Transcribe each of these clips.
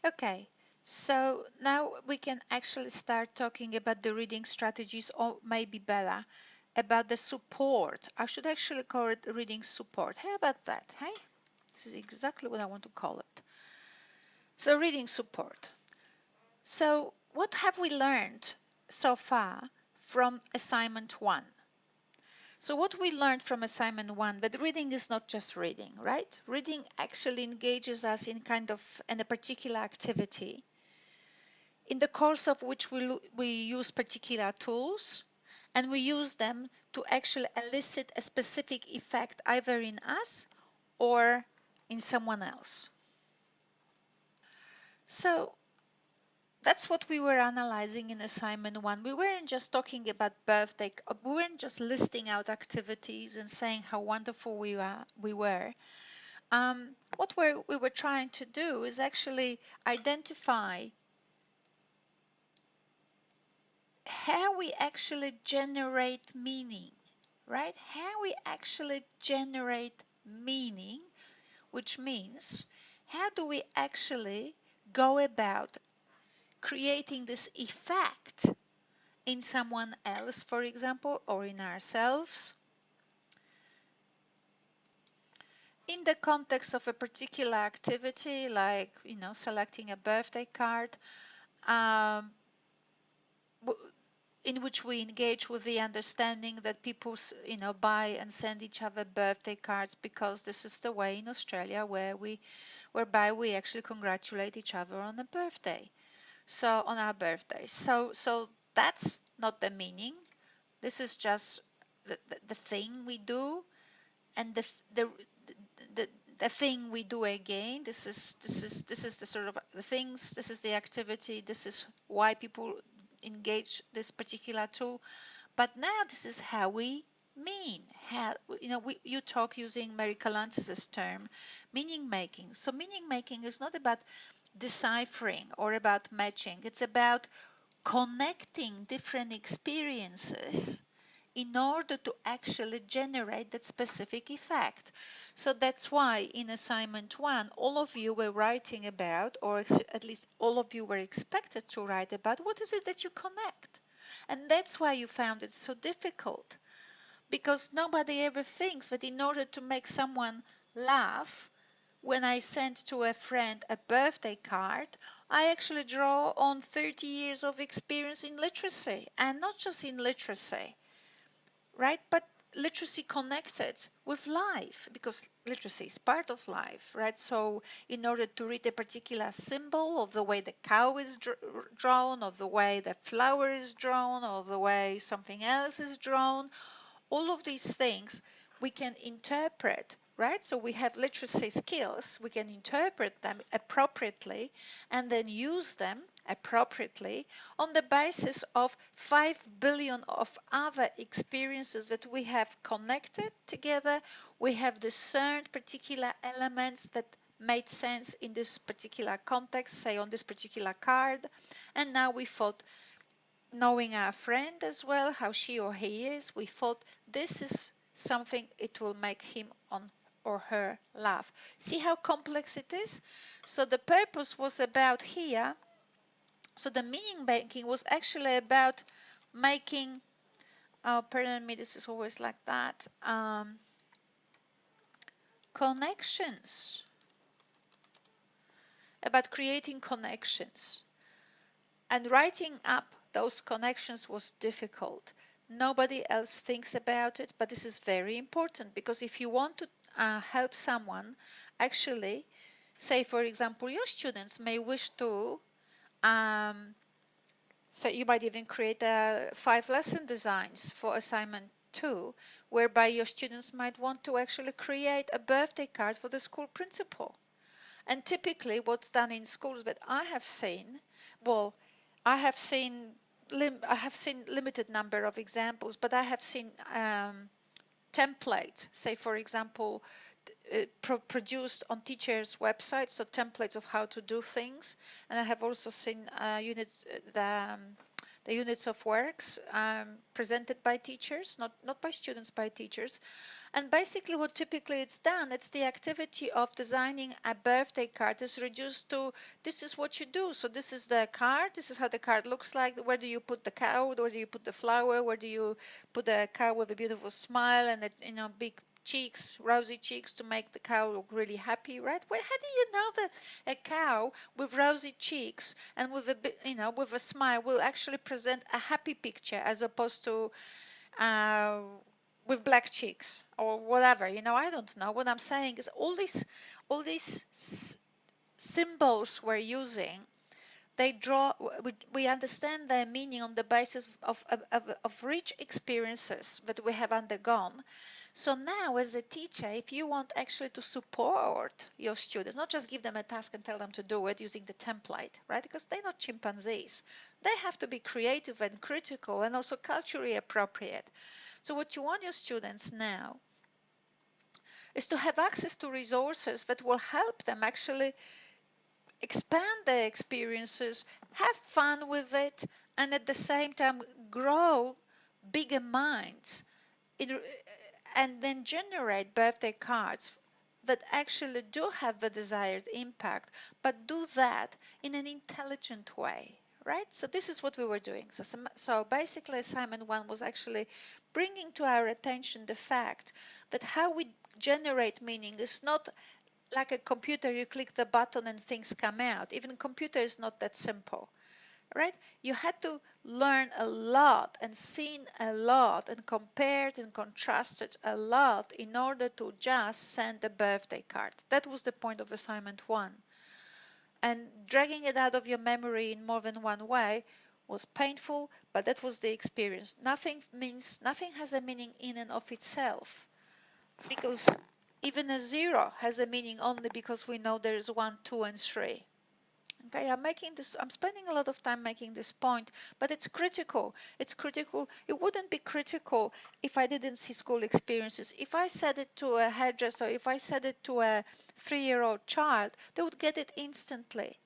Okay, so now we can actually start talking about the reading strategies, or maybe better, about the support. I should actually call it reading support. How about that? Hey, this is exactly what I want to call it. So, reading support. So, what have we learned so far from assignment one? So what we learned from assignment one, that reading is not just reading, right? Reading actually engages us in a particular activity, in the course of which we use particular tools, and we use them to actually elicit a specific effect either in us or in someone else. So that's what we were analyzing in assignment one. We weren't just talking about birthday, we weren't just listing out activities and saying how wonderful we were. What we were trying to do is actually identify how we actually generate meaning, right? How we actually generate meaning, which means how do we actually go about creating this effect in someone else, for example, or in ourselves, in the context of a particular activity, like, selecting a birthday card, um, in which we engage with the understanding that people, buy and send each other birthday cards because this is the way in Australia whereby we actually congratulate each other on a birthday. So on our birthdays. So that's not the meaning. This is just the thing we do, and the the thing we do again. This is the sort of the things. This is the activity. This is why people engage this particular tool. But now this is how we mean. How you talk using Mary Kalantz's term, meaning making. So meaning making is not about deciphering or about matching. It's about connecting different experiences in order to actually generate that specific effect. So that's why in assignment one, all of you were writing about, or at least all of you were expected to write about, what is it that you connect? And that's why you found it so difficult, because nobody ever thinks that in order to make someone laugh, when I send to a friend a birthday card, I actually draw on 30 years of experience in literacy, and not just in literacy, right? But literacy connected with life, because literacy is part of life, right? So in order to read a particular symbol of the way the cow is drawn, of the way the flower is drawn, or the way something else is drawn, all of these things we can interpret, right? So we have literacy skills, we can interpret them appropriately and then use them appropriately on the basis of 5 billion of other experiences that we have connected together. We have discerned particular elements that made sense in this particular context, say on this particular card, and now we thought, knowing our friend as well, how she or he is, we thought this is something, it will make him on or her laugh. See how complex it is? So the purpose was about here. So the meaning making was actually about making, oh, pardon me, this is always like that, connections, about creating connections. And writing up those connections was difficult. Nobody else thinks about it, but this is very important, because if you want to help someone, actually, say for example, your students may wish to, say you might even create 5 lesson designs for assignment 2, whereby your students might want to actually create a birthday card for the school principal. And typically what's done in schools that I have seen, well, I have seen limited number of examples, but I have seen templates, say for example, produced on teachers' websites, so templates of how to do things. And I have also seen units, the units of works presented by teachers, not by students, by teachers. And basically what typically it's done, it's the activity of designing a birthday card is reduced to this is what you do. So this is the card, this is how the card looks like. Where do you put the cow? Where do you put the flower? Where do you put the cow with a beautiful smile and big cheeks, rosy cheeks to make the cow look really happy, right? Well, how do you know that a cow with rosy cheeks and with with a smile will actually present a happy picture as opposed to uh, with black cheeks or whatever? I don't know. What I'm saying is all these symbols we're using, they draw, we understand their meaning on the basis of rich experiences that we have undergone. So now as a teacher, if you want actually to support your students, not just give them a task and tell them to do it using the template, right? Because they're not chimpanzees. They have to be creative and critical and also culturally appropriate. So what you want your students now is to have access to resources that will help them actually expand their experiences, have fun with it, and at the same time grow bigger minds in, and then generate birthday cards that actually do have the desired impact, but do that in an intelligent way, right? So this is what we were doing. So basically assignment 1 was actually bringing to our attention the fact that how we generate meaning is not like a computer. You click the button and things come out. Even a computer is not that simple, right? You had to learn a lot and seen a lot and compared and contrasted a lot in order to just send a birthday card. That was the point of assignment 1. And dragging it out of your memory in more than one way was painful, but that was the experience. Nothing has a meaning in and of itself, because even a 0 has a meaning only because we know there is 1, 2, and 3. Okay, I'm spending a lot of time making this point, but it's critical. It's critical. It wouldn't be critical if I didn't see school experiences. If I said it to a hairdresser, if I said it to a 3-year-old child, they would get it instantly.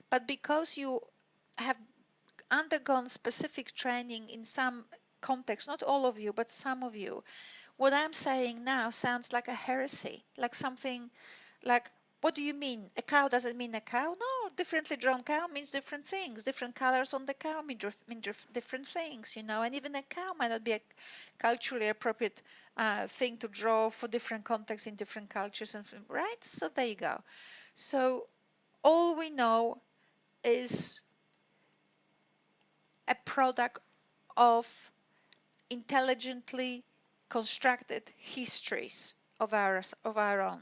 But because you have undergone specific training in some context, not all of you, but some of you, what I'm saying now sounds like a heresy, like something like, what do you mean? A cow doesn't mean a cow? No, differently drawn cow means different things. Different colors on the cow mean different things, and even a cow might not be a culturally appropriate thing to draw for different contexts in different cultures, right? So there you go. So all we know is a product of intelligently constructed histories of our own.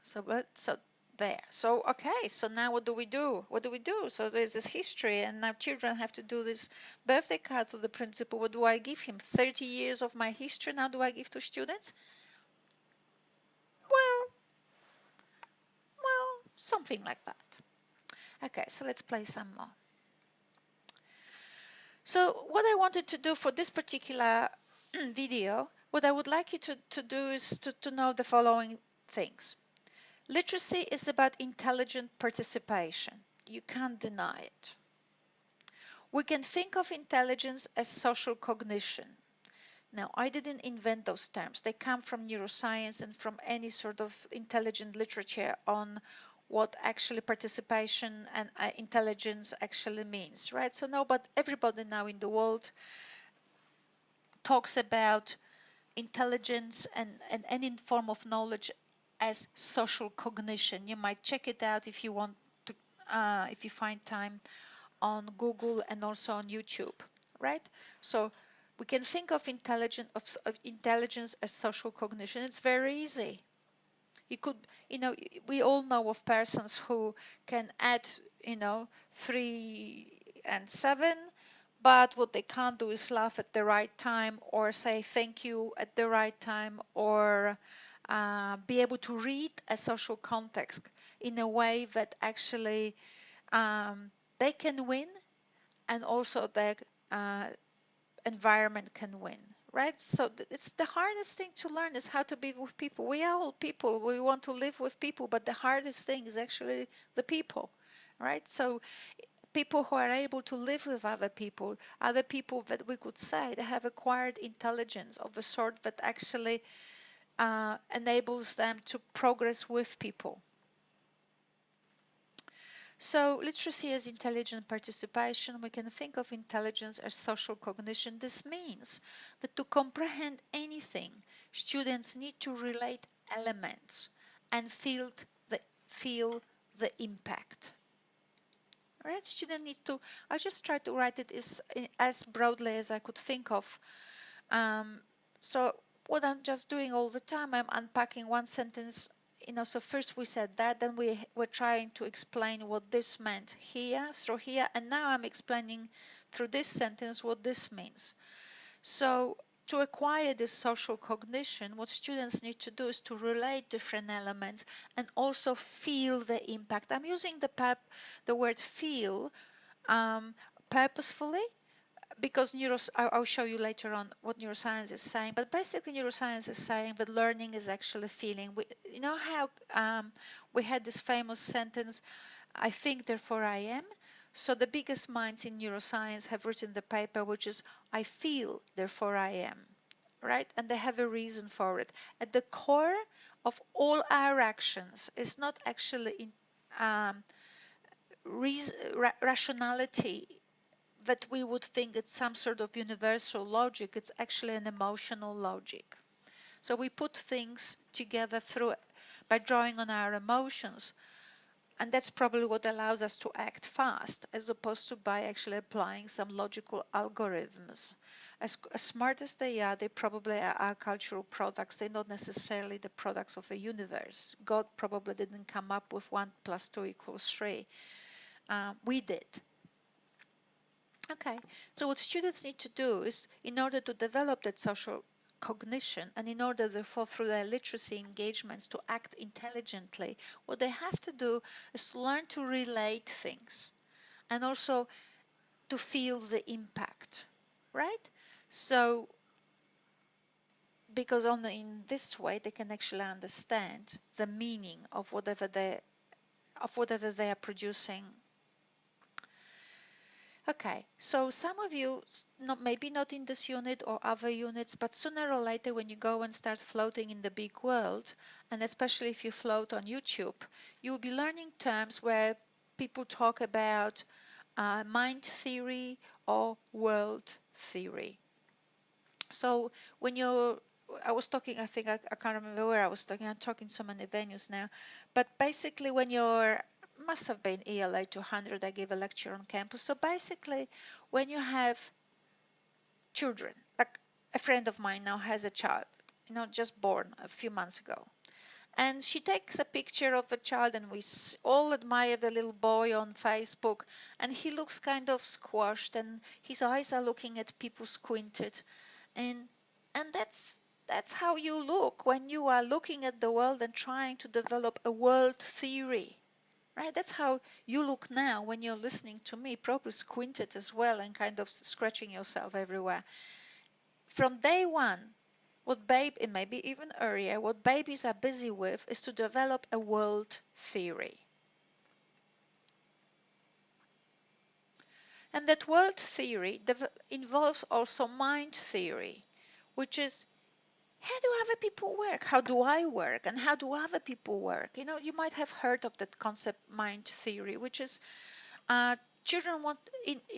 So there. So okay, so now what do we do? What do we do? So there's this history, and now children have to do this birthday card to the principal. What do I give him? 30 years of my history now do I give to students? Well, something like that. Okay, so let's play some more. So what I wanted to do for this particular video, what I would like you to do is to know the following things. Literacy is about intelligent participation. You can't deny it. We can think of intelligence as social cognition. Now, I didn't invent those terms. They come from neuroscience and from any sort of intelligent literature on what actually participation and intelligence actually means, right? So no, but everybody now in the world talks about intelligence and any form of knowledge as social cognition. You might check it out if you want to, if you find time on Google and also on YouTube, right? So we can think of intelligence as social cognition. It's very easy. You could, we all know of persons who can add, 3 and 7, but what they can't do is laugh at the right time or say thank you at the right time or be able to read a social context in a way that actually they can win and also their environment can win, right? So it's the hardest thing to learn is how to be with people. We are all people. We want to live with people, but the hardest thing is actually the people, right? So people who are able to live with other people that we could say they have acquired intelligence of a sort that actually enables them to progress with people. So literacy as intelligent participation, we can think of intelligence as social cognition. This means that to comprehend anything, students need to relate elements and feel the impact. All right, students need to, I just tried to write it as broadly as I could think of. So what I'm just doing all the time, I'm unpacking one sentence, so first we said that, then we were trying to explain what this meant here, through here, and now I'm explaining through this sentence what this means. So to acquire this social cognition, what students need to do is to relate different elements and also feel the impact. I'm using the word feel purposefully, because I'll show you later on what neuroscience is saying, but basically neuroscience is saying that learning is actually feeling. You know how we had this famous sentence, I think, therefore I am. So the biggest minds in neuroscience have written the paper, which is I feel, therefore I am, right? And they have a reason for it. At the core of all our actions is not actually rationality, that we would think it's some sort of universal logic. It's actually an emotional logic. So we put things together by drawing on our emotions, and that's probably what allows us to act fast, as opposed to by actually applying some logical algorithms. As smart as they probably are our cultural products. They're not necessarily the products of the universe. God probably didn't come up with 1 + 2 = 3. We did. Okay, so what students need to do is, in order to develop that social cognition and in order therefore through their literacy engagements to act intelligently, what they have to do is to learn to relate things and also to feel the impact, right? So because only in this way they can actually understand the meaning of whatever they are producing. Okay, so some of you, maybe not in this unit or other units, but sooner or later when you go and start floating in the big world, and especially if you float on YouTube, you'll be learning terms where people talk about mind theory or world theory. So when I was talking, I think I can't remember where I was talking. I'm talking so many venues now, but basically when you're must have been ELA 200. I gave a lecture on campus. So basically, when you have children, like a friend of mine now has a child, just born a few months ago, and she takes a picture of the child, and we all admire the little boy on Facebook, and he looks kind of squashed, and his eyes are looking at people squinted, and that's how you look when you are looking at the world and trying to develop a world theory, right? That's how you look now when you're listening to me, probably squinted as well and kind of scratching yourself everywhere. From day one, and maybe even earlier, what babies are busy with is to develop a world theory. And that world theory involves also mind theory, which is, how do other people work? How do I work? And how do other people work? You might have heard of that concept, mind theory, which is children want,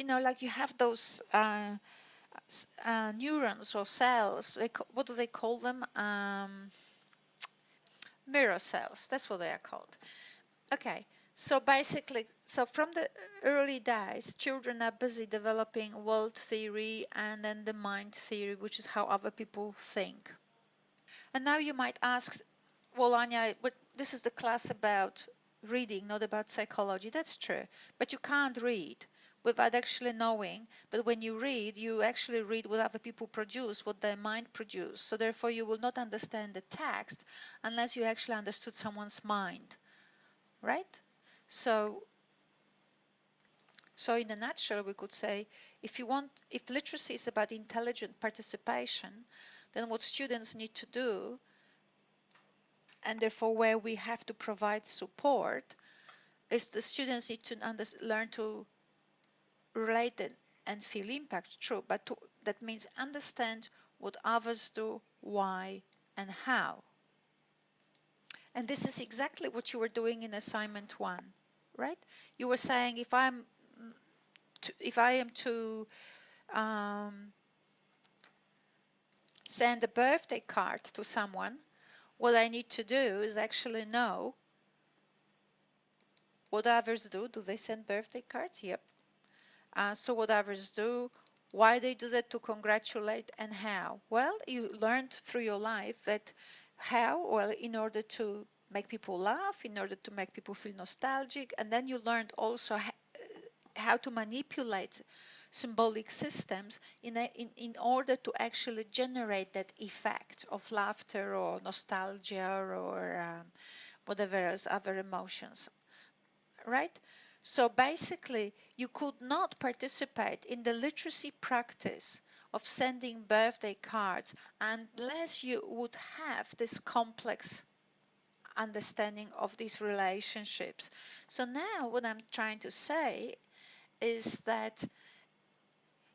like you have those neurons or cells. What do they call them? Mirror cells. That's what they are called. Okay. So basically, from the early days, children are busy developing world theory and then the mind theory, which is how other people think. And now you might ask, well, Anya, but this is the class about reading, not about psychology. That's true. But you can't read without actually knowing. But when you read, you actually read what other people produce, what their mind produce. So therefore, you will not understand the text unless you actually understood someone's mind, right? So in a nutshell, we could say, if literacy is about intelligent participation, then what students need to do, and therefore where we have to provide support, is the students need to learn to relate and feel impact, true, but that means understand what others do, why, and how. And this is exactly what you were doing in assignment 1, right? You were saying if I am to send a birthday card to someone, what I need to do is actually know what others do. Do they send birthday cards? Yep. So what others do, why they do that, to congratulate, and how. Well, you learned through your life that how, well, in order to make people laugh, in order to make people feel nostalgic, and then you learned also how to manipulate symbolic systems in order to actually generate that effect of laughter or nostalgia or whatever else, other emotions, right? So basically, you could not participate in the literacy practice of sending birthday cards unless you would have this complex understanding of these relationships. So now what I'm trying to say is that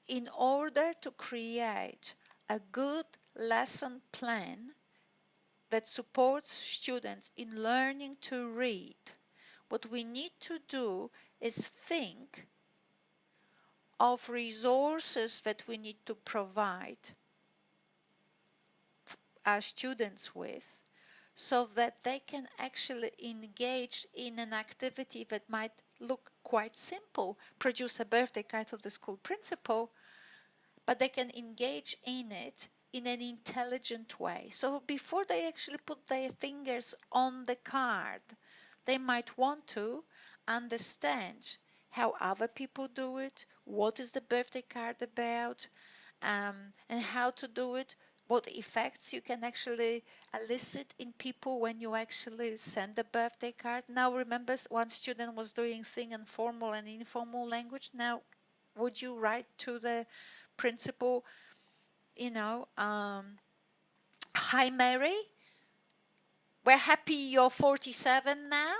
in order to create a good lesson plan that supports students in learning to read, what we need to do is think of resources that we need to provide our students with so that they can actually engage in an activity that might look quite simple, produce a birthday card of the school principal, but they can engage in it in an intelligent way. So before they actually put their fingers on the card, they might want to understand how other people do it, what is the birthday card about, and how to do it, what effects you can actually elicit in people when you actually send a birthday card. Now remember, one student was doing thing in formal and informal language. Now, would you write to the principal, hi Mary, we're happy you're 47 now?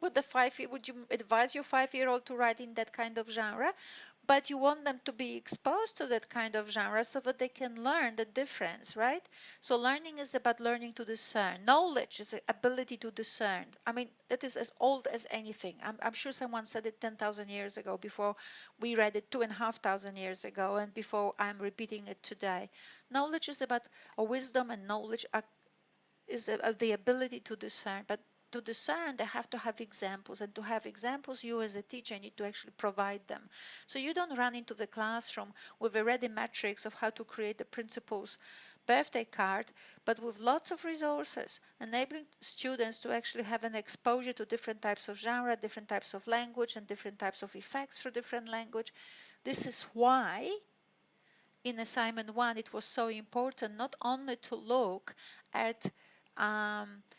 Would you advise your 5-year-old to write in that kind of genre? But you want them to be exposed to that kind of genre so that they can learn the difference, right? So learning is about learning to discern. Knowledge is the ability to discern. I mean, that is as old as anything. I'm sure someone said it 10,000 years ago, before we read it 2,500 years ago, and before I'm repeating it today. Knowledge is about a wisdom, and knowledge is the ability to discern. But to discern, they have to have examples, and to have examples, you as a teacher need to actually provide them. So you don't run into the classroom with a ready matrix of how to create the principal's birthday card, but with lots of resources, enabling students to actually have an exposure to different types of genre, different types of language, and different types of effects for different language. This is why in assignment 1 it was so important not only to look at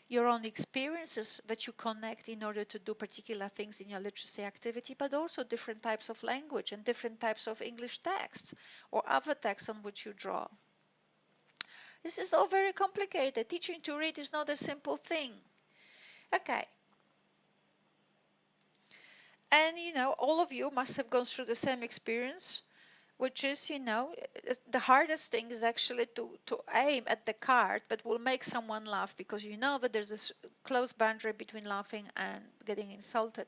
your own experiences that you connect in order to do particular things in your literacy activity, but also different types of language and different types of English texts or other texts on which you draw. This is all very complicated. Teaching to read is not a simple thing. Okay. And all of you must have gone through the same experience, which is, the hardest thing is actually to aim at the card that will make someone laugh, because you know that there's a close boundary between laughing and getting insulted.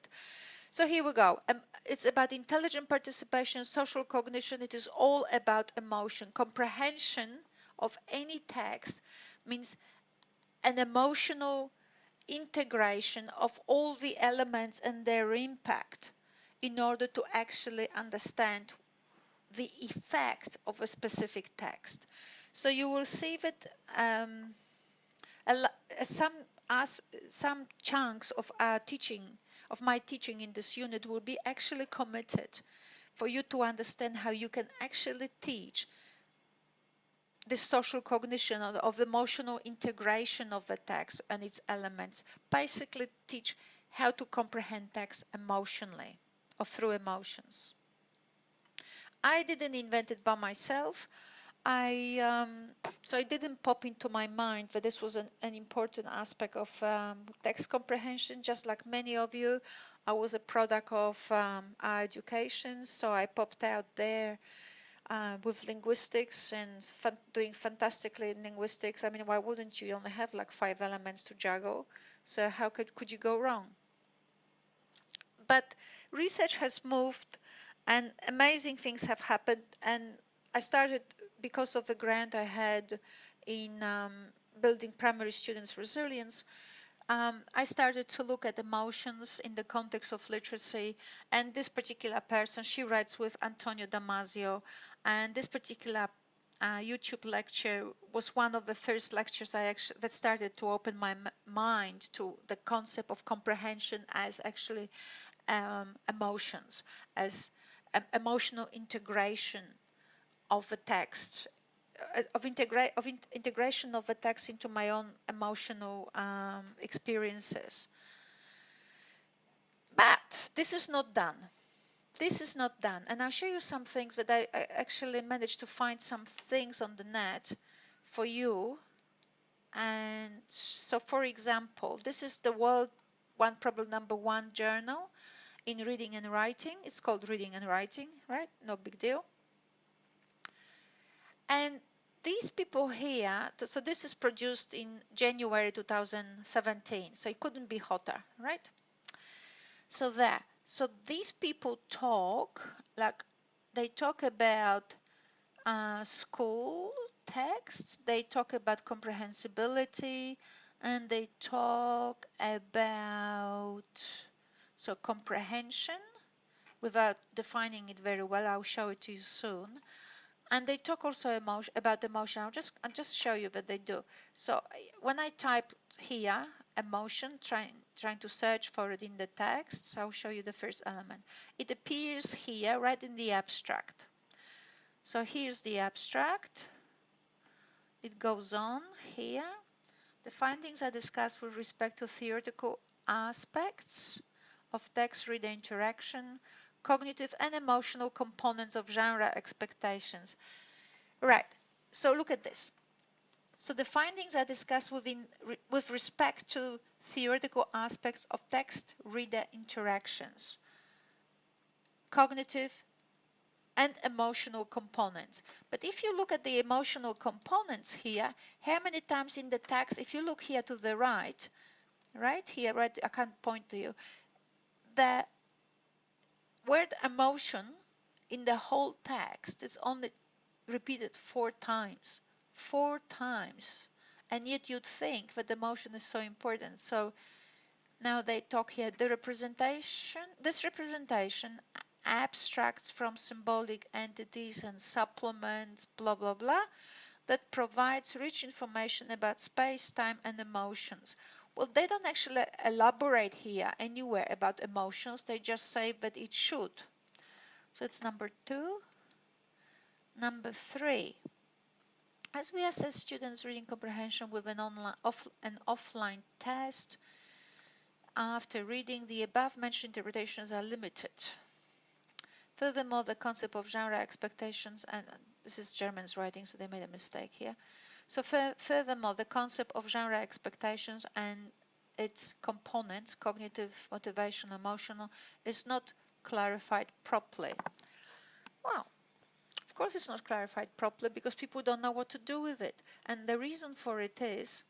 So here we go. It's about intelligent participation, social cognition. It is all about emotion. Comprehension of any text means an emotional integration of all the elements and their impact in order to actually understand the effect of a specific text. So you will see that some chunks of my teaching in this unit will be actually committed for you to understand how you can actually teach the social cognition of the emotional integration of the text and its elements. Basically teach how to comprehend text emotionally or through emotions. I didn't invent it by myself. So it didn't pop into my mind that this was an important aspect of text comprehension. Just like many of you, I was a product of our education, so I popped out there with linguistics and doing fantastically in linguistics. I mean, why wouldn't you? You only have like 5 elements to juggle, so how could you go wrong? But research has moved and amazing things have happened, and I started because of the grant I had in building primary students' resilience. I started to look at emotions in the context of literacy, and this particular person, she writes with Antonio Damasio, and this particular YouTube lecture was one of the first lectures that started to open my mind to the concept of comprehension as actually emotions, as emotional integration of the text, integration of the text into my own emotional experiences. But this is not done. This is not done. And I'll show you some things that I actually managed to find some things on the net for you. And so, for example, this is the World Problem #1 journal in reading and writing. It's called Reading and Writing, right? No big deal. And these people here, so this is produced in January 2017, so it couldn't be hotter, right? So there. So these people talk, like they talk about school texts, they talk about comprehensibility, and they talk about comprehension without defining it very well. I'll show it to you soon. And they talk also about emotion. I'll just show you what they do. So when I type here emotion, trying to search for it in the text, so I'll show you the first element. It appears here right in the abstract. So here's the abstract. It goes on here. The findings are discussed with respect to theoretical aspects of text-reader interaction, cognitive and emotional components of genre expectations. Right, so look at this. So the findings are discussed with respect to theoretical aspects of text-reader interactions, cognitive and emotional components. But if you look at the emotional components here, how many times in the text, if you look here to the right here, right, I can't point to you, the word emotion in the whole text is only repeated 4 times. 4 times. And yet you'd think that emotion is so important. So now they talk here, this representation abstracts from symbolic entities and supplements, blah, blah, blah, that provides rich information about space, time, and emotions. Well, they don't actually elaborate here anywhere about emotions. They just say that it should. So it's number 2. Number 3. As we assess students' reading comprehension with an offline test, after reading, the above-mentioned interpretations are limited. Furthermore, the concept of genre expectations, and this is German's writing, so they made a mistake here. So furthermore, the concept of genre expectations and its components, cognitive, motivation, emotional, is not clarified properly. Well, of course it's not clarified properly because people don't know what to do with it. And the reason for it is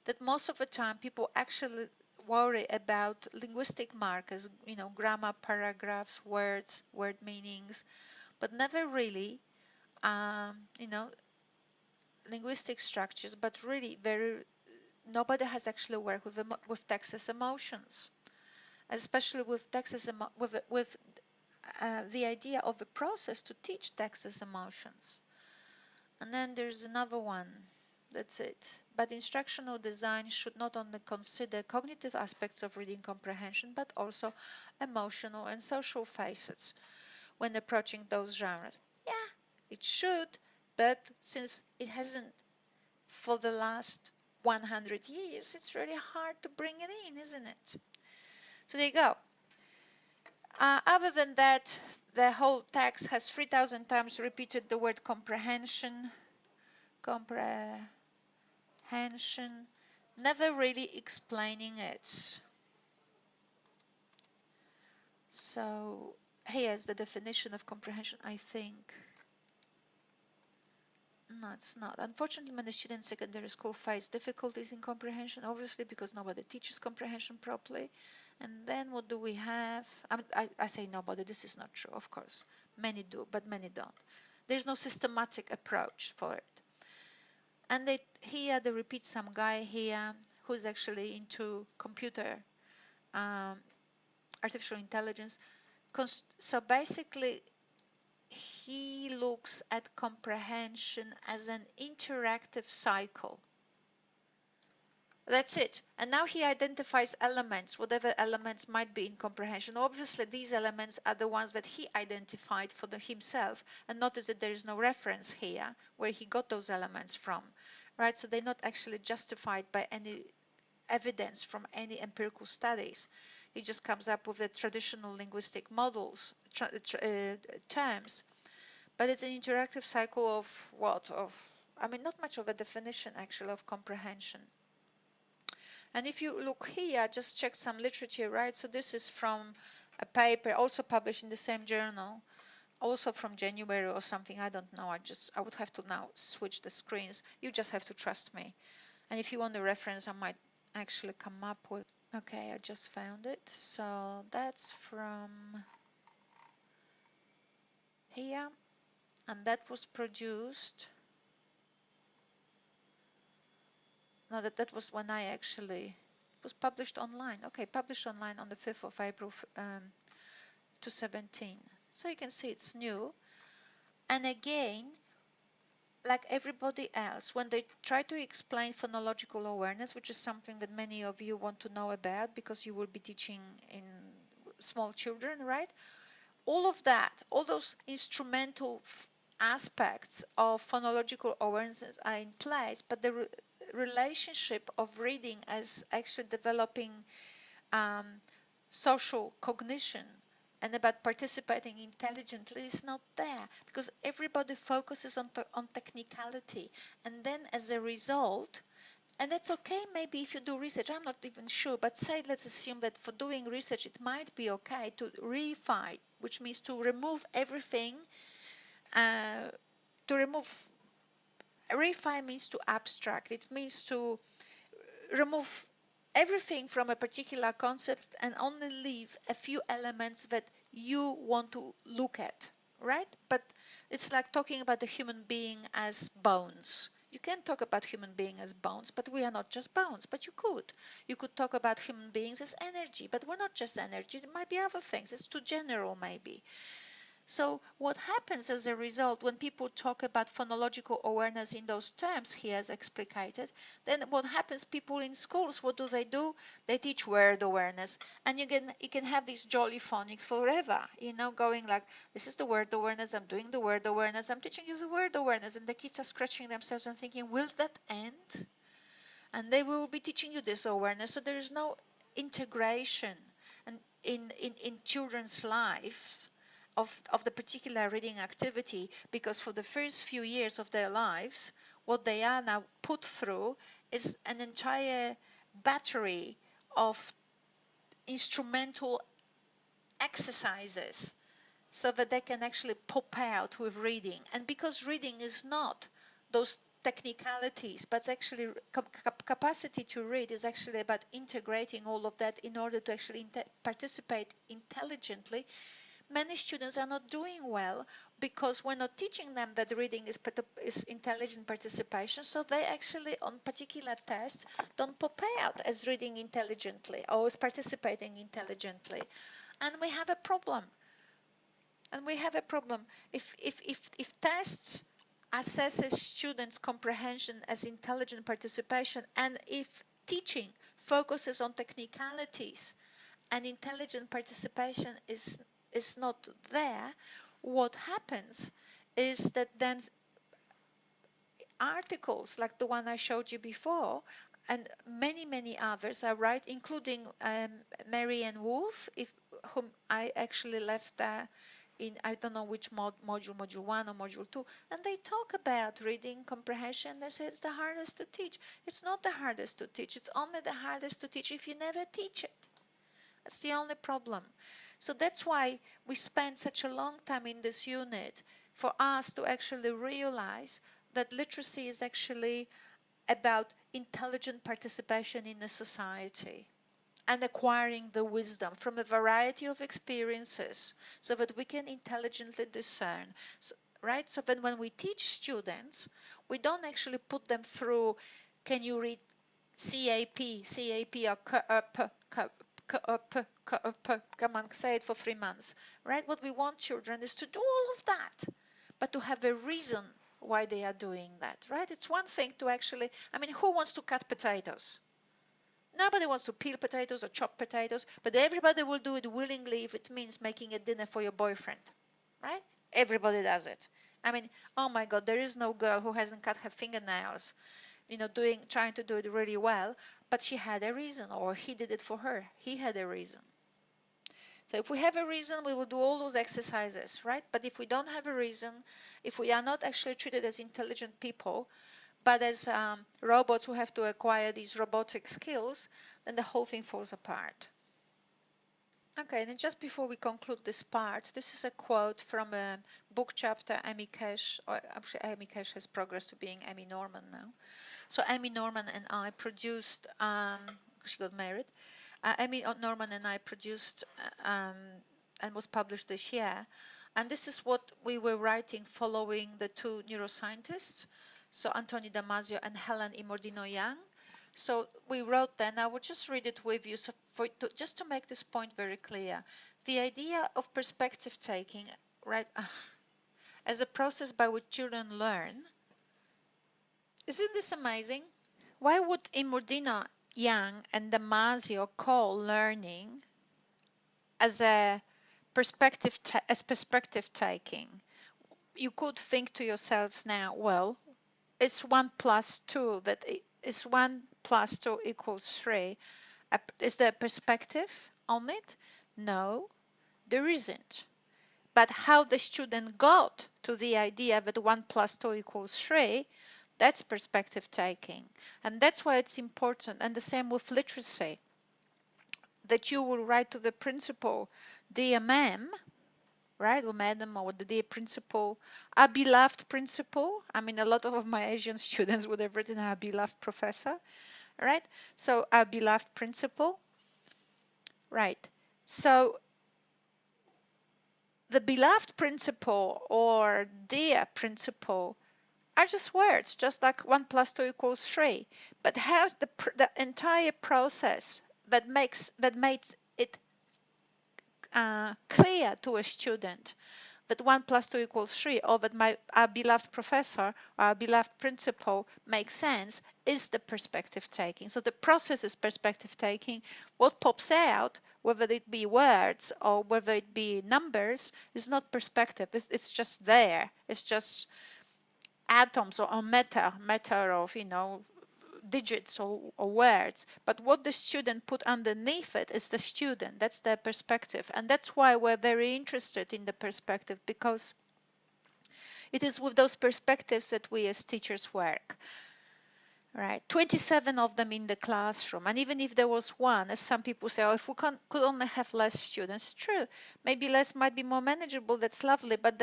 that most of the time people actually worry about linguistic markers, grammar, paragraphs, words, word meanings, but never really, linguistic structures, but really nobody has actually worked with text as emotions, especially with text as with the idea of a process to teach text as emotions. And then there's another one. That's it. But instructional design should not only consider cognitive aspects of reading comprehension, but also emotional and social facets when approaching those genres. Yeah, it should, but since it hasn't for the last 100 years, it's really hard to bring it in, isn't it? So there you go. Other than that, the whole text has 3,000 times repeated the word comprehension, comprehension, never really explaining it. So here's the definition of comprehension, I think. No, it's not. Unfortunately, many students in secondary school face difficulties in comprehension, obviously because nobody teaches comprehension properly. And then what do we have? I say nobody, this is not true, of course. Many do, but many don't. There's no systematic approach for it. And here they repeat some guy here who's actually into computer, artificial intelligence. So basically, he looks at comprehension as an interactive cycle. That's it. And now he identifies elements, whatever elements might be in comprehension. Obviously, these elements are the ones that he identified for himself. And notice that there is no reference here where he got those elements from, right? So they're not actually justified by any evidence from any empirical studies. He just comes up with the traditional linguistic models, terms. But it's an interactive cycle of what? I mean, not much of a definition actually of comprehension. And if you look here, just check some literature, right? So this is from a paper also published in the same journal, also from January or something. I don't know. I would have to now switch the screens. You just have to trust me. And if you want the reference, I might actually come up with. Okay, I just found it. So that's from here. And that was produced. No, that was when I actually, it was published online. Okay, published online on the 5th of April 2017. So you can see it's new. And again, like everybody else, when they try to explain phonological awareness, which is something that many of you want to know about because you will be teaching in small children, right? All of that, all those instrumental aspects of phonological awareness are in place, but the relationship of reading as actually developing social cognition and about participating intelligently is not there because everybody focuses on technicality, and then as a result, and that's okay maybe if you do research, I'm not even sure, but say let's assume that for doing research it might be okay to reify, which means to remove everything, reify means to abstract, it means to remove everything from a particular concept and only leave a few elements that you want to look at, right? But it's like talking about the human being as bones. You can talk about human being as bones, but we are not just bones. But you could. You could talk about human beings as energy, but we're not just energy. There might be other things. It's too general, maybe. So what happens as a result when people talk about phonological awareness in those terms he has explicated, then what happens, people in schools, what do? They teach word awareness, and you can have these jolly phonics forever, going like, this is the word awareness, I'm doing the word awareness, I'm teaching you the word awareness, and the kids are scratching themselves and thinking, will that end? And they will be teaching you this awareness, so there is no integration and in children's lives of the particular reading activity, because for the first few years of their lives, what they are now put through is an entire battery of instrumental exercises so that they can actually pop out with reading. And because reading is not those technicalities, but actually capacity to read is actually about integrating all of that in order to actually participate intelligently, many students are not doing well because we're not teaching them that reading is intelligent participation. So they actually, on particular tests, don't pop out as reading intelligently or as participating intelligently. And we have a problem. If tests assesses students' comprehension as intelligent participation, and if teaching focuses on technicalities and intelligent participation is not there, what happens is that then articles like the one I showed you before and many others are right, including Mary Ann Wolf, whom I actually left in, I don't know which module, module 1 or module 2, and they talk about reading comprehension. They say it's the hardest to teach. It's not the hardest to teach. It's only the hardest to teach if you never teach it. That's the only problem. So that's why we spend such a long time in this unit, for us to actually realize that literacy is actually about intelligent participation in a society and acquiring the wisdom from a variety of experiences so that we can intelligently discern. So, right? So that when we teach students, we don't actually put them through, can you read CAP or come on, say it for 3 months, right? What we want children is to do all of that, but to have a reason why they are doing that, right? It's one thing to actually, I mean, who wants to cut potatoes? Nobody wants to peel potatoes or chop potatoes, but everybody will do it willingly if it means making a dinner for your boyfriend, right? Everybody does it. I mean, oh my God, there is no girl who hasn't cut her fingernails, trying to do it really well, but she had a reason, or he did it for her. He had a reason. So if we have a reason, we will do all those exercises, right? But if we don't have a reason, if we are not actually treated as intelligent people, but as robots who have to acquire these robotic skills, then the whole thing falls apart. Okay, and then just before we conclude this part, this is a quote from a book chapter Amy Cash, or actually Amy Cash has progressed to being Amy Norman now. So Amy Norman and I produced, she got married, Amy Norman and I produced and was published this year. And this is what we were writing following the two neuroscientists, so Anthony Damasio and Helen Imordino-Young. So we wrote then, I will just read it with you, so just to make this point very clear. The idea of perspective taking, right, as a process by which children learn. Isn't this amazing? Why would Imordino-Young and Damasio call learning as a perspective taking? You could think to yourselves now, well, it's 1 plus 2, that is 1 plus 2 equals 3. Is there a perspective on it? No, there isn't. But how the student got to the idea that 1 plus 2 equals 3, that's perspective taking. And that's why it's important. And the same with literacy, that you will write to the principal, dear ma'am, right, or madam, or the dear principal, our beloved principal. I mean, a lot of my Asian students would have written our beloved professor, right? So our beloved principal, right? So the beloved principal or dear principal are just words, just like 1 plus 2 equals 3. But how's the entire process that made it clear to a student that 1 plus 2 equals 3, or that our beloved professor or our beloved principal makes sense, is the perspective taking. So the process is perspective taking. What pops out, whether it be words or whether it be numbers, is not perspective. It's just there. It's just atoms or matter of, digits or words. But what the student put underneath it is the student. That's their perspective. And that's why we're very interested in the perspective, because it is with those perspectives that we as teachers work. Right, 27 of them in the classroom, and even if there was one, as some people say, oh, if we could only have less students, true, maybe less might be more manageable, that's lovely, but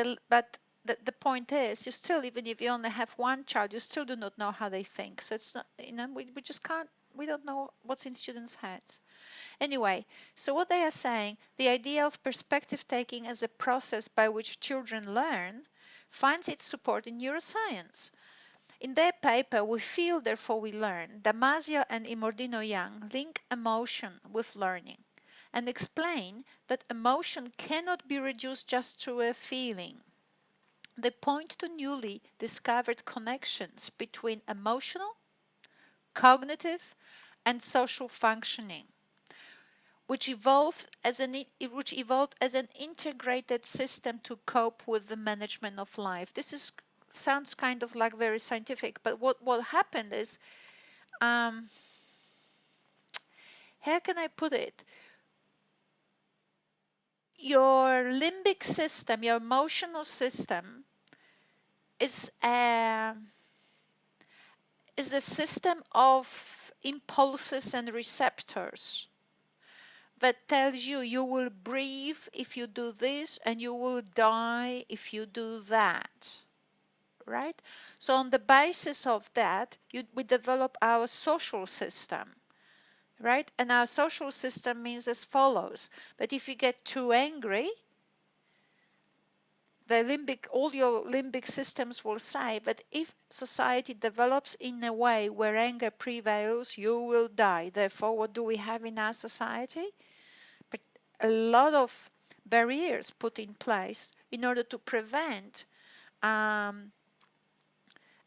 the point is, you still, even if you only have one child, you still do not know how they think. So it's not, we just can't, we don't know what's in students' heads. Anyway, so what they are saying, the idea of perspective taking as a process by which children learn finds its support in neuroscience. In their paper, We Feel, Therefore We Learn, Damasio and Imordino-Young link emotion with learning and explain that emotion cannot be reduced just to a feeling. They point to newly discovered connections between emotional, cognitive, and social functioning, which evolved as an integrated system to cope with the management of life. This sounds kind of like very scientific, but what happened is, how can I put it? your limbic system, your emotional system, is a system of impulses and receptors that tells you you will breathe if you do this and you will die if you do that, right? So on the basis of that, we develop our social system, right? And our social system means as follows: that if you get too angry, all your limbic systems will say that if society develops in a way where anger prevails, you will die. Therefore, what do we have in our society? But a lot of barriers put in place in order to prevent um,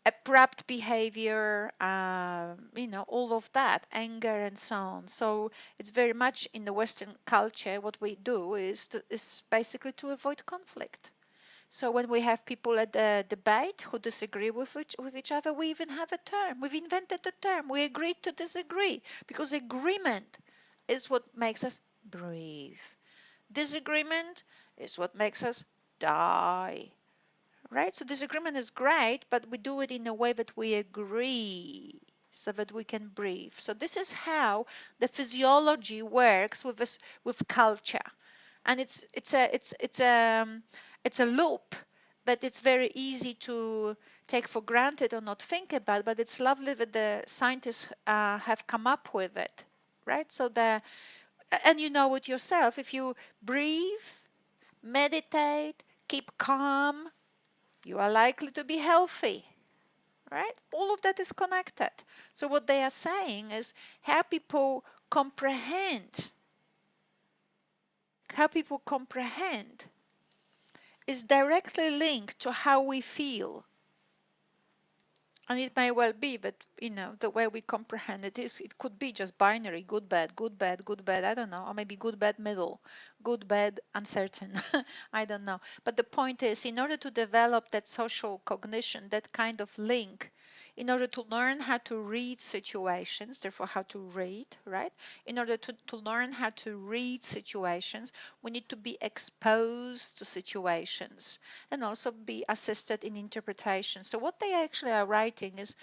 abrupt behavior, all of that, anger and so on. So it's very much in the Western culture, what we do is basically to avoid conflict. So when we have people at the debate who disagree with each other, we even have a term. We've invented a term. We agreed to disagree because agreement is what makes us breathe. Disagreement is what makes us die. Right? So disagreement is great, but we do it in a way that we agree so that we can breathe. So this is how the physiology works with this, with culture. And it's a loop that it's very easy to take for granted or not think about, but it's lovely that the scientists have come up with it, right? And you know it yourself. If you breathe, meditate, keep calm, you are likely to be healthy, right? All of that is connected. So what they are saying is how people comprehend, how people comprehend is directly linked to how we feel. And it may well be, but the way we comprehend it could be just binary: good, bad, good, bad, good, bad. I don't know, or maybe good, bad, middle, good, bad, uncertain. I don't know. But the point is, in order to develop that social cognition, that kind of link, in order to learn how to read situations, therefore how to read, right? In order to learn how to read situations, we need to be exposed to situations and also be assisted in interpretation. So what they actually are writing is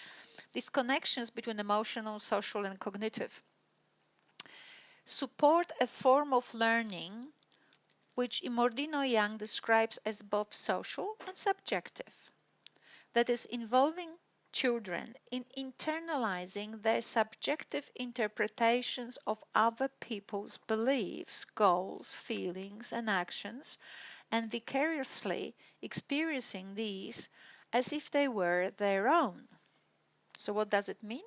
these connections between emotional, social, and cognitive support a form of learning which Imordino Young describes as both social and subjective, that is, involving children in internalizing their subjective interpretations of other people's beliefs, goals, feelings, and actions, and vicariously experiencing these as if they were their own. So what does it mean?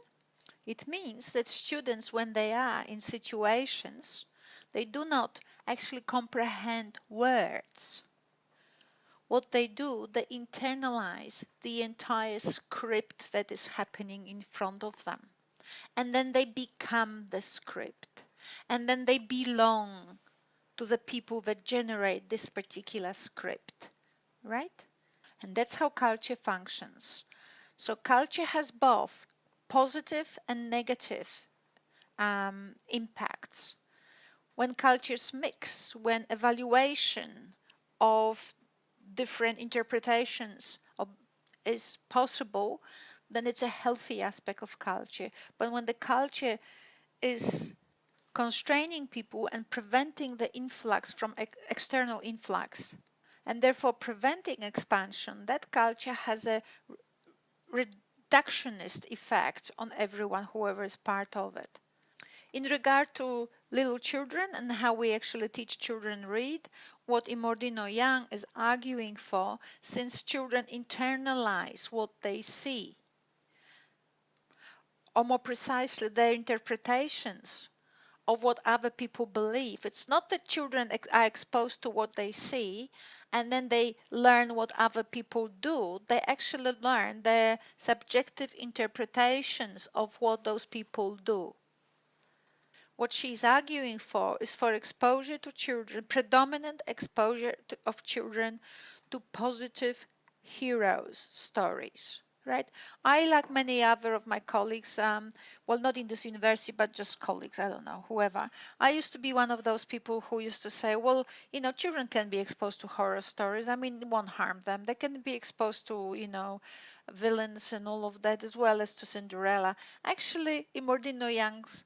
It means that students, when they are in situations, they do not actually comprehend words. What they do, they internalize the entire script that is happening in front of them. And then they become the script. And then they belong to the people that generate this particular script, right? And that's how culture functions. So culture has both positive and negative impacts. When cultures mix, when evaluation of different interpretations is possible, then it's a healthy aspect of culture. But when the culture is constraining people and preventing the influx from external influx, and therefore preventing expansion, that culture has a reductionist effect on everyone, whoever is part of it. In regard to little children and how we actually teach children read, what Imordino Young is arguing for, since children internalize what they see, or more precisely, their interpretations of what other people believe. It's not that children are exposed to what they see and then they learn what other people do. They actually learn their subjective interpretations of what those people do. What she's arguing for is for exposure to children, predominant exposure of children to positive heroes stories, right? I, like many other of my colleagues, well, not in this university, but just colleagues, I don't know, whoever. I used to be one of those people who used to say, well, children can be exposed to horror stories. I mean, it won't harm them. They can be exposed to, villains and all of that, as well as to Cinderella. Actually, Imordino Young's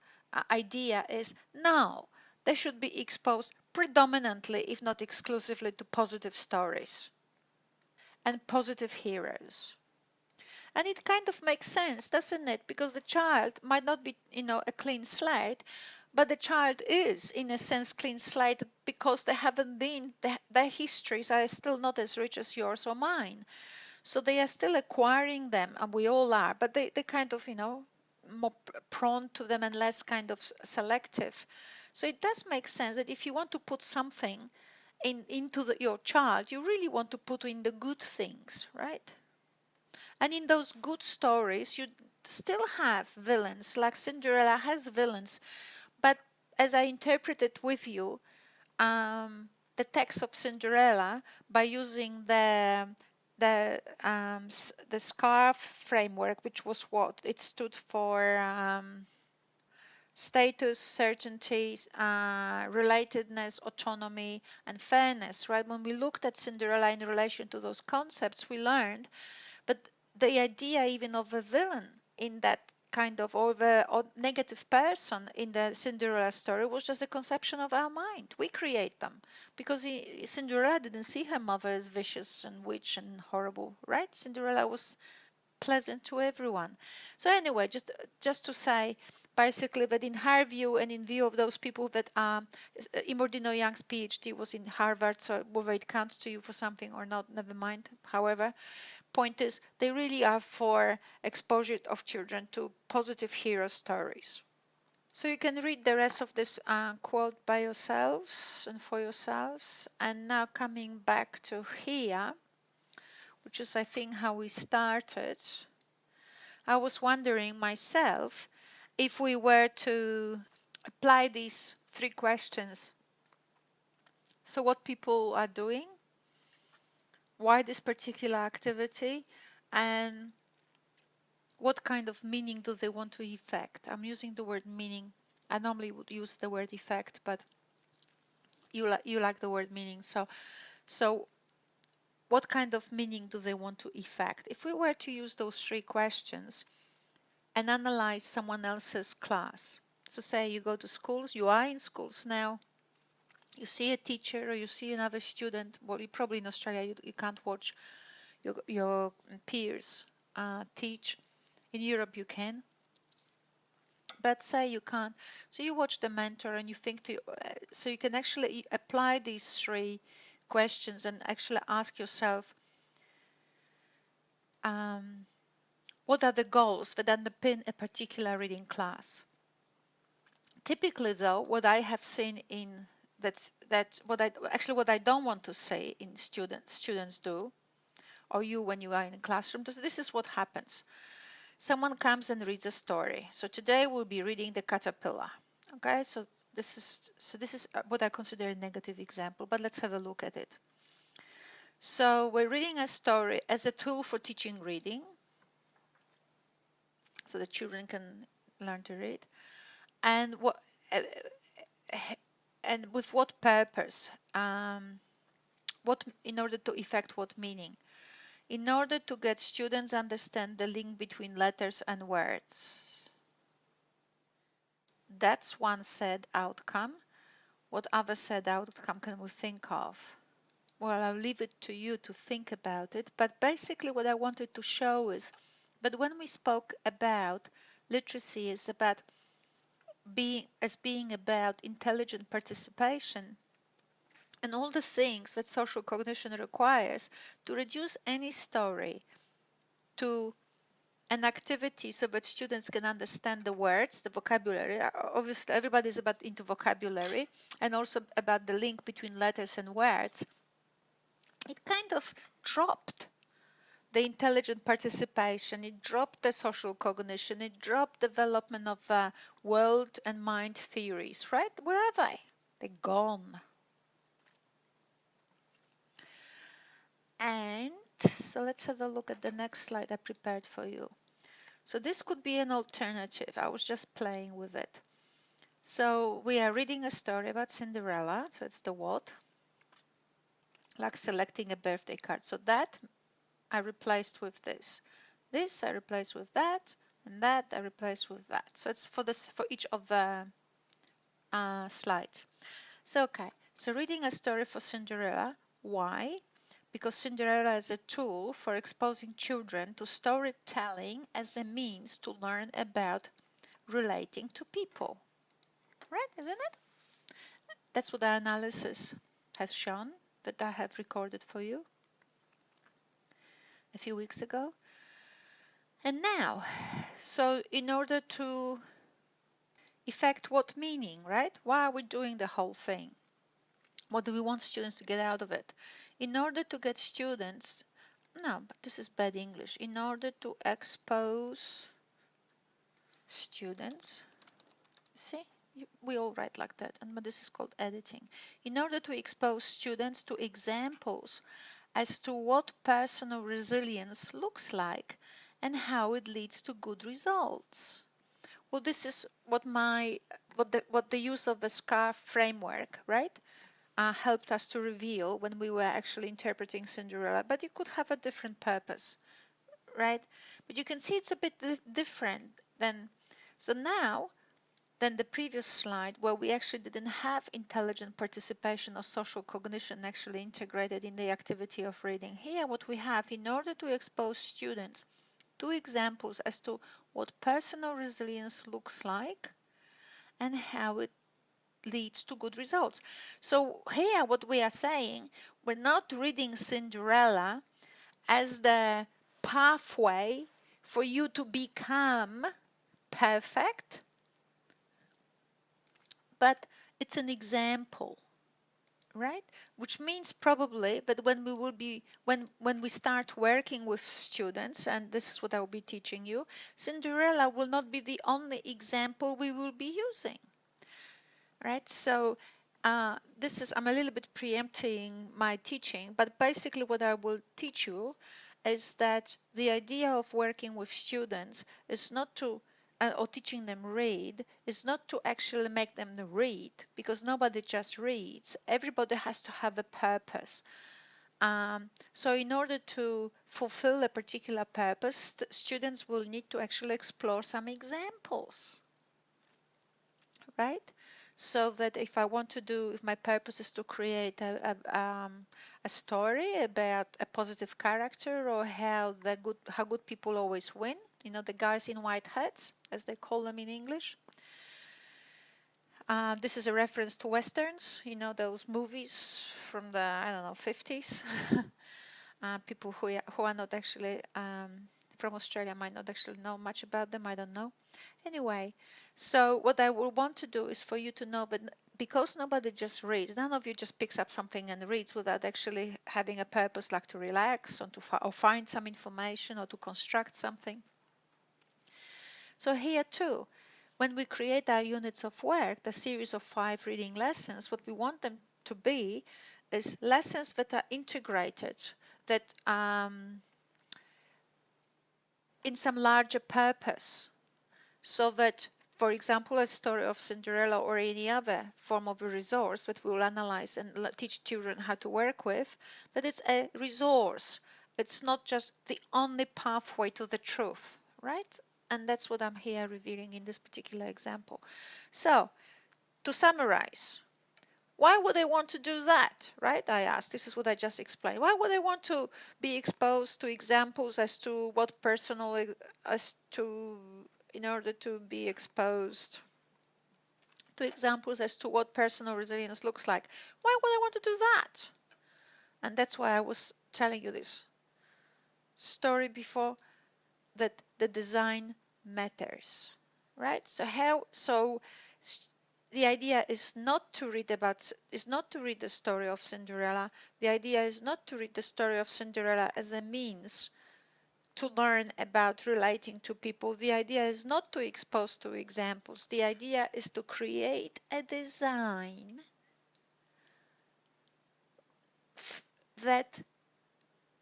idea is no, they should be exposed predominantly, if not exclusively, to positive stories and positive heroes. And it kind of makes sense, doesn't it? Because the child might not be, a clean slate, but the child is, in a sense, clean slate because they haven't been, their histories are still not as rich as yours or mine. So they are still acquiring them, and we all are, but they kind of, more prone to them and less kind of selective. So it does make sense that if you want to put something into your child, you really want to put in the good things, right? And in those good stories, you still have villains, like Cinderella has villains. But as I interpreted with you, the text of Cinderella, by using the SCARF framework, which was what it stood for, status, certainty, relatedness, autonomy, and fairness, right? When we looked at Cinderella in relation to those concepts, we learned, but the idea even of a villain in that kind of, or negative person in the Cinderella story was just a conception of our mind. We create them because Cinderella didn't see her mother as vicious and witch and horrible, right? Cinderella was pleasant to everyone. So anyway, just to say basically that in her view and in view of those people that Imordino Young's PhD was in Harvard, so whether it counts to you for something or not, never mind. However, point is they really are for exposure of children to positive hero stories. So you can read the rest of this quote by yourselves and for yourselves. And now coming back to here, which is I think how we started, I was wondering myself if we were to apply these 3 questions. So what people are doing, why this particular activity, and what kind of meaning do they want to effect? I'm using the word meaning. I normally would use the word effect, but you like the word meaning. So what kind of meaning do they want to effect? If we were to use those 3 questions and analyze someone else's class. So say you go to schools, you are in schools now, you see a teacher or you see another student. Well, you probably in Australia you can't watch your peers teach. In Europe you can, but say you can't. So you watch the mentor and you think so you can actually apply these 3 questions and actually ask yourself, what are the goals that underpin a particular reading class? Typically, though, what I have seen in what I don't want to say in students do, or you when you are in a classroom, this is what happens. Someone comes and reads a story. So today we'll be reading The Caterpillar. Okay, so this is what I consider a negative example, but let's have a look at it. So we're reading a story as a tool for teaching reading, so the children can learn to read, and uh, and with what purpose? What in order to effect what meaning? In order to get students understand the link between letters and words. That's one said outcome. What other said outcome can we think of? Well, I'll leave it to you to think about it. But basically what I wanted to show is that when we spoke about literacy is about being about intelligent participation and all the things that social cognition requires to reduce any story to an activity so that students can understand the words, the vocabulary. Obviously, everybody is into vocabulary and also about the link between letters and words. It kind of dropped the intelligent participation, it dropped the social cognition, it dropped development of world and mind theories, right? Where are they? They're gone. And so let's have a look at the next slide I prepared for you. So this could be an alternative. I was just playing with it. So we are reading a story about Cinderella. So it's the what, like selecting a birthday card. So that I replaced with this. This I replaced with that, and that I replaced with that. So it's for this for each of the slides. So okay, so reading a story for Cinderella. Why? Because Cinderella is a tool for exposing children to storytelling as a means to learn about relating to people. Right, isn't it? That's what our analysis has shown that I have recorded for you a few weeks ago. And now, so in order to effect what meaning, right? Why are we doing the whole thing? What do we want students to get out of it? In order to get students, no, but this is bad English. In order to expose students, see, we all write like that, but this is called editing. In order to expose students to examples as to what personal resilience looks like and how it leads to good results. Well, this is what the use of the SCAR framework, right, helped us to reveal when we were actually interpreting Cinderella. But it could have a different purpose, right? But you can see it's a bit different than. So now, than the previous slide where we actually didn't have intelligent participation or social cognition actually integrated in the activity of reading. Here what we have, in order to expose students to examples as to what personal resilience looks like and how it leads to good results. So here what we are saying, we're not reading Cinderella as the pathway for you to become perfect, but it's an example, right? Which means probably, but when we will be, when we start working with students, and this is what I will be teaching you, Cinderella will not be the only example we will be using, right? So this is, I'm a little bit preempting my teaching, but basically what I will teach you is that the idea of working with students is not to or teaching them read is not to actually make them read, because nobody just reads. Everybody has to have a purpose. So in order to fulfill a particular purpose, students will need to actually explore some examples, right? So that if I want to do, if my purpose is to create a story about a positive character, or how good people always win, you know, the guys in white hats, as they call them in English. This is a reference to Westerns, you know, those movies from the, I don't know, 50s. People who are not actually from Australia might not actually know much about them. I don't know. Anyway, so what I will want to do is for you to know, but because nobody just reads, none of you just picks up something and reads without actually having a purpose, like to relax or or find some information or to construct something. So here too, when we create our units of work, the series of 5 reading lessons, what we want them to be is lessons that are integrated, that in some larger purpose, so that, for example, a story of Cinderella or any other form of a resource that we will analyze and teach children how to work with, that it's a resource. It's not just the only pathway to the truth, right? And that's what I'm here revealing in this particular example. So, to summarize, why would they want to do that, right? I asked. This is what I just explained. Why would they want to be exposed to examples as to what personal, as to, in order to be exposed to examples as to what personal resilience looks like? Why would I want to do that? And that's why I was telling you this story before, that the design matters, right? So the idea is not to read the story of Cinderella. The idea is not to read the story of Cinderella as a means to learn about relating to people. The idea is not to expose to examples. The idea is to create a design that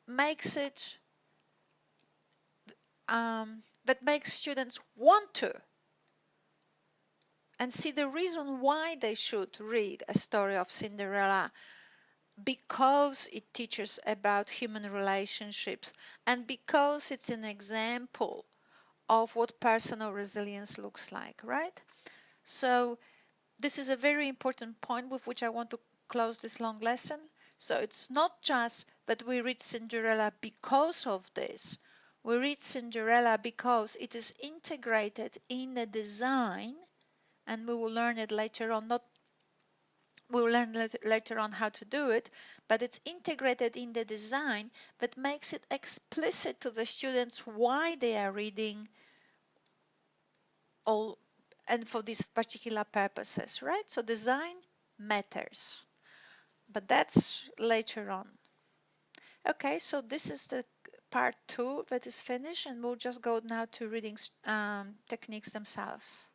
makes it that makes students want to and see the reason why they should read A Story of Cinderella, because it teaches about human relationships and because it's an example of what personal resilience looks like, right? So this is a very important point with which I want to close this long lesson. So it's not just that we read Cinderella because of this. We read Cinderella because it is integrated in the design, and we will learn it later on. Not we will learn later on how to do it, but it's integrated in the design that makes it explicit to the students why they are reading all and for these particular purposes, right? So design matters, but that's later on. Okay, so this is the part 2 that is finished, and we'll just go now to reading techniques themselves.